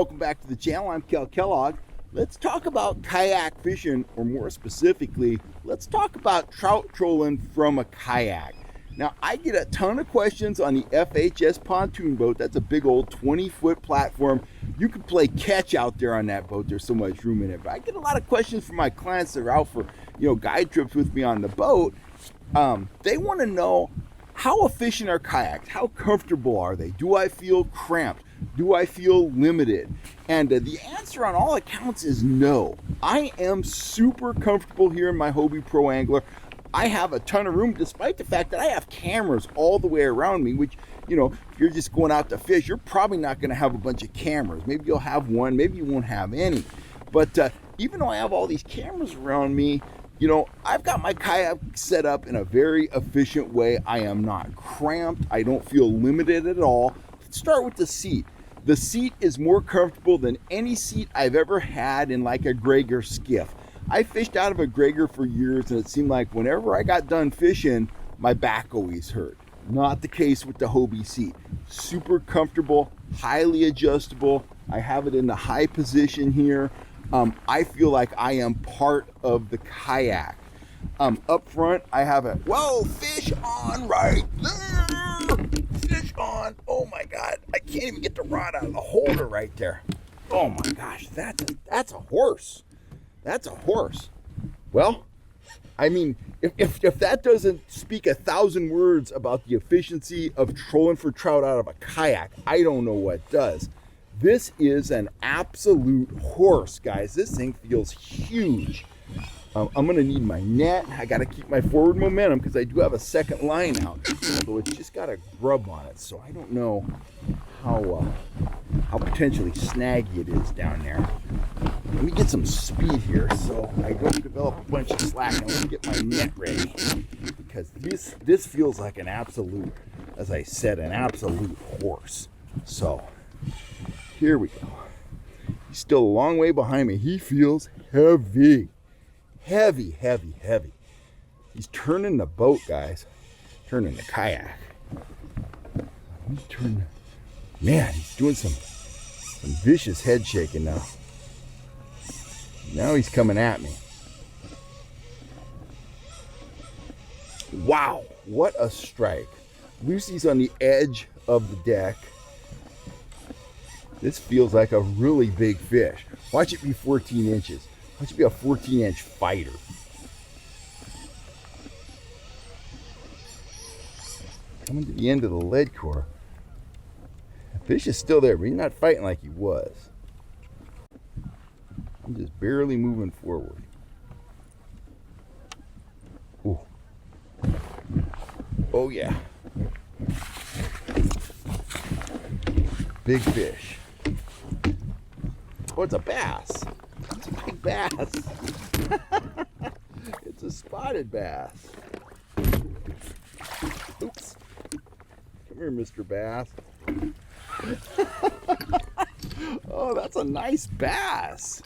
welcome back to the channel. I'm Kel Kellogg. Let's talk about kayak fishing, or more specifically, let's talk about trout trolling from a kayak. Now, I get a ton of questions on the FHS pontoon boat. That's a big old 20-foot platform. You can play catch out there on that boat. There's so much room in it. But I get a lot of questions from my clients that are out for, guide trips with me on the boat. They want to know, how efficient are kayaks? How comfortable are they? Do I feel cramped? Do I feel limited? And the answer on all accounts is no. I am super comfortable here in my Hobie Pro Angler. I have a ton of room, despite the fact that I have cameras all the way around me, which, if you're just going out to fish, you're probably not going to have a bunch of cameras. Maybe you'll have one, maybe you won't have any. But even though I have all these cameras around me, I've got my kayak set up in a very efficient way. I am not cramped. I don't feel limited at all. Let's start with the seat. The seat is more comfortable than any seat I've ever had in like a Gregor skiff. I fished out of a Gregor for years, and it seemed like whenever I got done fishing, my back always hurt. Not the case with the Hobie seat. Super comfortable, highly adjustable. I have it in the high position here. I feel like I am part of the kayak. Up front, I have a, whoa, fish on right there. Fish on. Oh my God. I can't even get the rod out of the holder right there. Oh my gosh, that's a horse. That's a horse. Well, I mean, if that doesn't speak 1,000 words about the efficiency of trolling for trout out of a kayak, I don't know what does. This is an absolute horse, guys. This thing feels huge. I'm gonna need my net. I gotta keep my forward momentum because I do have a second line out, although it's just got a grub on it, so I don't know how potentially snaggy it is down there. Let me get some speed here so I don't develop a bunch of slack. Now let me get my net ready, because this feels like an absolute, as I said, an absolute horse. So here we go. He's still a long way behind me. He feels heavy. Heavy, heavy, heavy. He's turning the boat, guys. Turning the kayak. Man, he's doing some vicious head shaking now. Now he's coming at me. Wow, what a strike. Lucy's on the edge of the deck. This feels like a really big fish. Watch it be 14 inches. Watch it be a 14-inch fighter. Coming to the end of the lead core. The fish is still there, but he's not fighting like he was. I'm just barely moving forward. Ooh. Oh yeah. Big fish. Oh, it's a bass. It's a big bass. It's a spotted bass. Oops. Come here, Mr. Bass. Oh, that's a nice bass.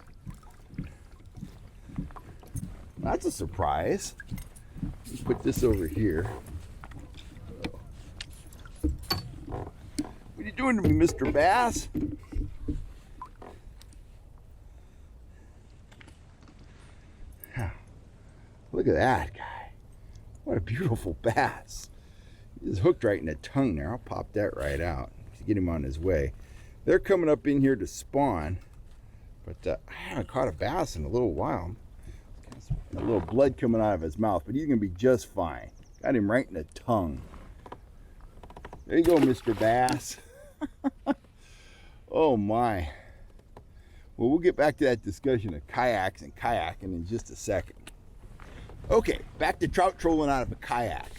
That's a surprise. Let's put this over here. What are you doing to me, Mr. Bass? Look at that guy. What a beautiful bass. He's hooked right in the tongue there. I'll pop that right out to get him on his way. They're coming up in here to spawn, but I haven't caught a bass in a little while. A little blood coming out of his mouth, but he's gonna be just fine. Got him right in the tongue. There you go, Mr. Bass. Oh my. Well, we'll get back to that discussion of kayaks and kayaking in just a second. Okay, back to trout trolling out of a kayak.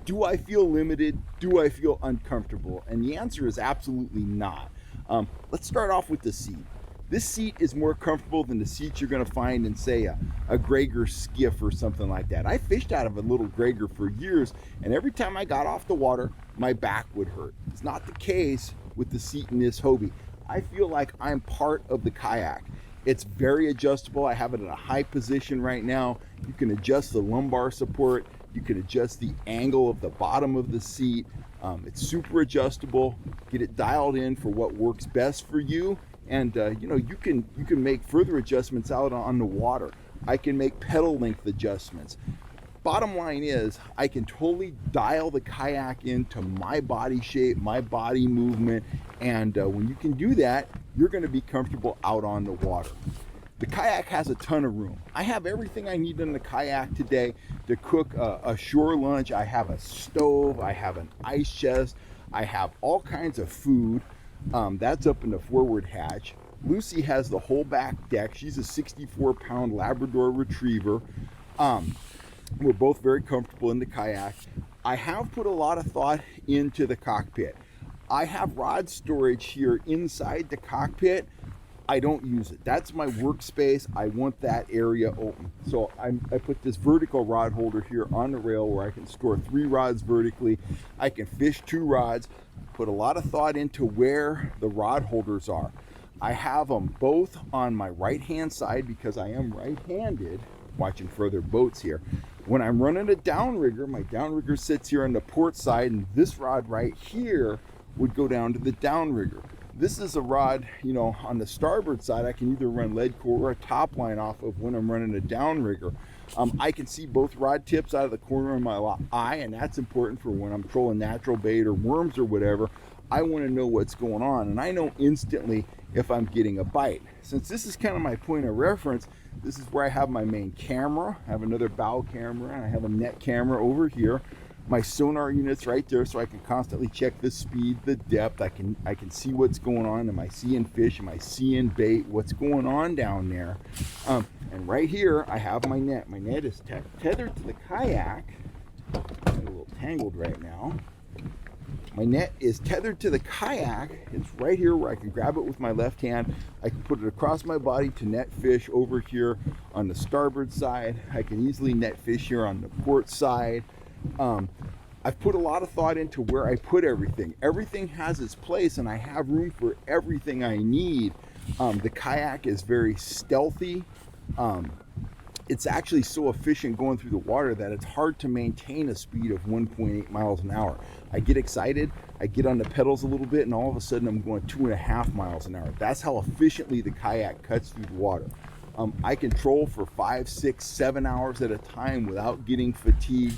Do I feel limited? Do I feel uncomfortable? And the answer is absolutely not. Let's start off with the seat. This seat is more comfortable than the seats you're gonna find in, say, a Gregor skiff or something like that. I fished out of a little Gregor for years, and every time I got off the water, my back would hurt. It's not the case with the seat in this Hobie. I feel like I'm part of the kayak. It's very adjustable. I have it in a high position right now. You can adjust the lumbar support. You can adjust the angle of the bottom of the seat. It's super adjustable. Get it dialed in for what works best for you. And you can make further adjustments out on the water. I can make pedal length adjustments. Bottom line is, I can totally dial the kayak into my body shape, my body movement, and when you can do that, you're going to be comfortable out on the water. The kayak has a ton of room. I have everything I need in the kayak today to cook a shore lunch. I have a stove, I have an ice chest, I have all kinds of food. That's up in the forward hatch. Lucy has the whole back deck. She's a 64-pound Labrador Retriever. We're both very comfortable in the kayak. I have put a lot of thought into the cockpit. I have rod storage here inside the cockpit. I don't use it. That's my workspace. I want that area open. So I put this vertical rod holder here on the rail where I can store 3 rods vertically. I can fish 2 rods. Put a lot of thought into where the rod holders are. I have them both on my right-hand side because I am right-handed, watching further boats here. When I'm running a downrigger, my downrigger sits here on the port side, and this rod right here would go down to the downrigger. This is a rod, on the starboard side, I can either run lead core or a top line off of when I'm running a downrigger. I can see both rod tips out of the corner of my eye, and that's important for when I'm trolling natural bait or worms or whatever. I want to know what's going on, and I know instantly if I'm getting a bite. Since this is kind of my point of reference, this is where I have my main camera. I have another bow camera, and I have a net camera over here. My sonar unit's right there, so I can constantly check the speed, the depth. I can see what's going on. Am I seeing fish? Am I seeing bait? What's going on down there? And right here, I have my net. My net is tethered to the kayak. I'm a little tangled right now. My net is tethered to the kayak. It's right here where I can grab it with my left hand. I can put it across my body to net fish over here on the starboard side. I can easily net fish here on the port side. I've put a lot of thought into where I put everything. Everything has its place, and I have room for everything I need. The kayak is very stealthy. It's actually so efficient going through the water that it's hard to maintain a speed of 1.8 miles an hour. I get excited, I get on the pedals a little bit, and all of a sudden I'm going 2.5 miles an hour. That's how efficiently the kayak cuts through the water. I can troll for 5, 6, 7 hours at a time without getting fatigued.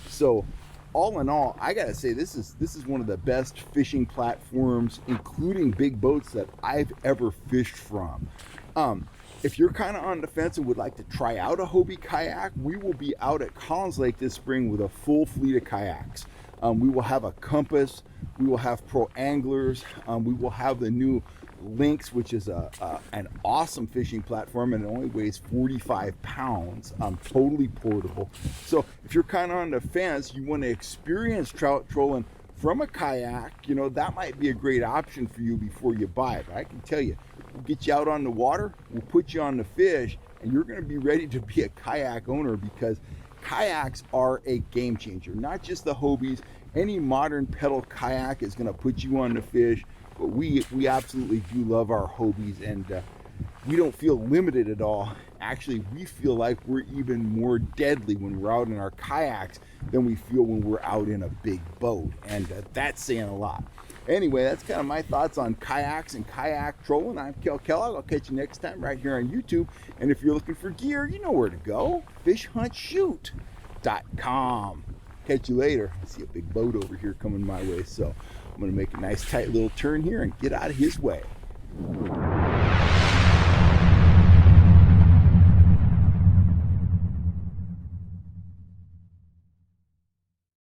So all in all, I gotta say this is one of the best fishing platforms, including big boats, that I've ever fished from. If you're kind of on the fence and would like to try out a Hobie kayak, we will be out at Collins Lake this spring with a full fleet of kayaks. We will have a Compass, we will have Pro Anglers, we will have the new Lynx, which is an awesome fishing platform, and it only weighs 45 pounds, totally portable. So if you're kind of on the fence, you want to experience trout trolling from a kayak, that might be a great option for you before you buy it. But I can tell you, we'll get you out on the water, we'll put you on the fish, and you're going to be ready to be a kayak owner, because kayaks are a game changer. Not just the Hobies, any modern pedal kayak is going to put you on the fish. But we absolutely do love our Hobies, and we don't feel limited at all. Actually, we feel like we're even more deadly when we're out in our kayaks than we feel when we're out in a big boat, and that's saying a lot. Anyway, that's kind of my thoughts on kayaks and kayak trolling. I'm Kel Kellogg. I'll catch you next time right here on YouTube. And if you're looking for gear, you know where to go. FishHuntShoot.com. Catch you later. I see a big boat over here coming my way, so I'm going to make a nice tight little turn here and get out of his way.